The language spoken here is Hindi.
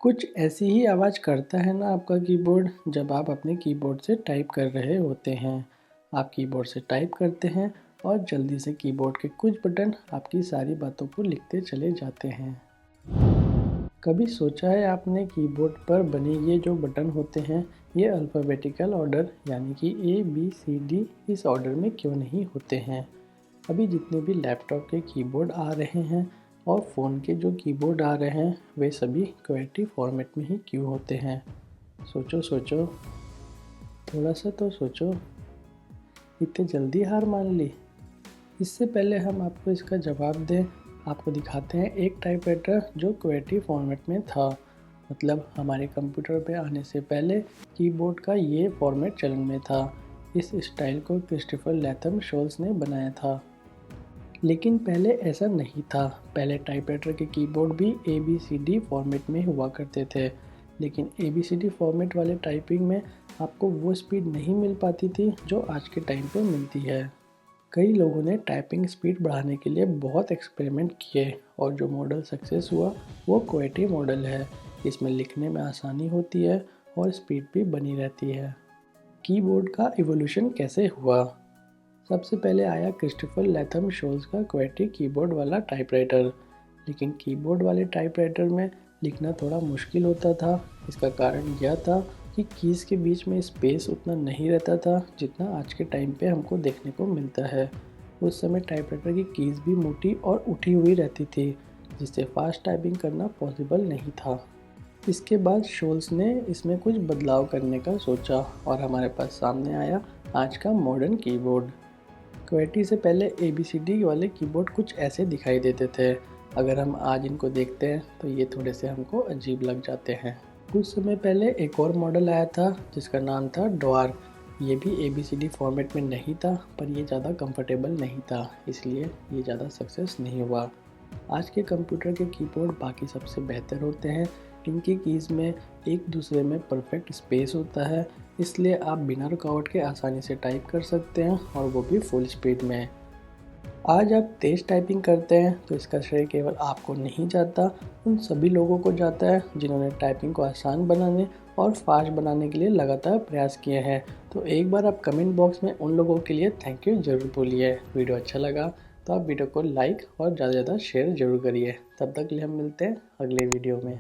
कुछ ऐसी ही आवाज़ करता है ना आपका कीबोर्ड जब आप अपने कीबोर्ड से टाइप कर रहे होते हैं। आप कीबोर्ड से टाइप करते हैं और जल्दी से कीबोर्ड के कुछ बटन आपकी सारी बातों को लिखते चले जाते हैं। कभी सोचा है आपने कीबोर्ड पर बने ये जो बटन होते हैं ये अल्फ़ाबेटिकल ऑर्डर यानी कि ABCD इस ऑर्डर में क्यों नहीं होते हैं? अभी जितने भी लैपटॉप के कीबोर्ड आ रहे हैं और फ़ोन के जो कीबोर्ड आ रहे हैं वे सभी क्वेटी फॉर्मेट में ही क्यों होते हैं? सोचो सोचो, थोड़ा सा तो सोचो। इतने जल्दी हार मान ली? इससे पहले हम आपको इसका जवाब दें, आपको दिखाते हैं एक टाइपराइटर जो क्वेटी फॉर्मेट में था। मतलब हमारे कंप्यूटर पे आने से पहले कीबोर्ड का ये फॉर्मेट चलन में था। इस स्टाइल को क्रिस्टोफर लैथम शोल्स ने बनाया था। लेकिन पहले ऐसा नहीं था। पहले टाइपराइटर के कीबोर्ड भी ABCD फॉर्मेट में हुआ करते थे। लेकिन ABCD फॉर्मेट वाले टाइपिंग में आपको वो स्पीड नहीं मिल पाती थी जो आज के टाइम पे मिलती है। कई लोगों ने टाइपिंग स्पीड बढ़ाने के लिए बहुत एक्सपेरिमेंट किए और जो मॉडल सक्सेस हुआ वो क्वेटी मॉडल है। इसमें लिखने में आसानी होती है और स्पीड भी बनी रहती है। कीबोर्ड का इवोल्यूशन कैसे हुआ? सबसे पहले आया क्रिस्टोफर लैथम शोल्स का क्वेटी कीबोर्ड वाला टाइपराइटर। लेकिन कीबोर्ड वाले टाइपराइटर में लिखना थोड़ा मुश्किल होता था। इसका कारण यह था कि कीज़ के बीच में स्पेस उतना नहीं रहता था जितना आज के टाइम पे हमको देखने को मिलता है। उस समय टाइपराइटर की कीज़ भी मोटी और उठी हुई रहती थी जिससे फास्ट टाइपिंग करना पॉसिबल नहीं था। इसके बाद शोल्स ने इसमें कुछ बदलाव करने का सोचा और हमारे पास सामने आया आज का मॉडर्न कीबोर्ड। क्वेटी से पहले ABCD वाले कीबोर्ड कुछ ऐसे दिखाई देते थे। अगर हम आज इनको देखते हैं तो ये थोड़े से हमको अजीब लग जाते हैं। कुछ समय पहले एक और मॉडल आया था जिसका नाम था ड्वार्फ। ये भी ABCD फॉर्मेट में नहीं था पर ये ज़्यादा कंफर्टेबल नहीं था, इसलिए ये ज़्यादा सक्सेस नहीं हुआ। आज के कंप्यूटर के कीबोर्ड बाकी सबसे बेहतर होते हैं। इनकी कीज़ में एक दूसरे में परफेक्ट स्पेस होता है, इसलिए आप बिना रुकावट के आसानी से टाइप कर सकते हैं और वो भी फुल स्पीड में। आज आप तेज़ टाइपिंग करते हैं तो इसका श्रेय केवल आपको नहीं जाता, उन सभी लोगों को जाता है जिन्होंने टाइपिंग को आसान बनाने और फास्ट बनाने के लिए लगातार प्रयास किए हैं। तो एक बार आप कमेंट बॉक्स में उन लोगों के लिए थैंक यू ज़रूर बोलिए। वीडियो अच्छा लगा तो आप वीडियो को लाइक और ज़्यादा से ज़्यादा शेयर ज़रूर करिए। तब तक के लिए हम मिलते हैं अगले वीडियो में।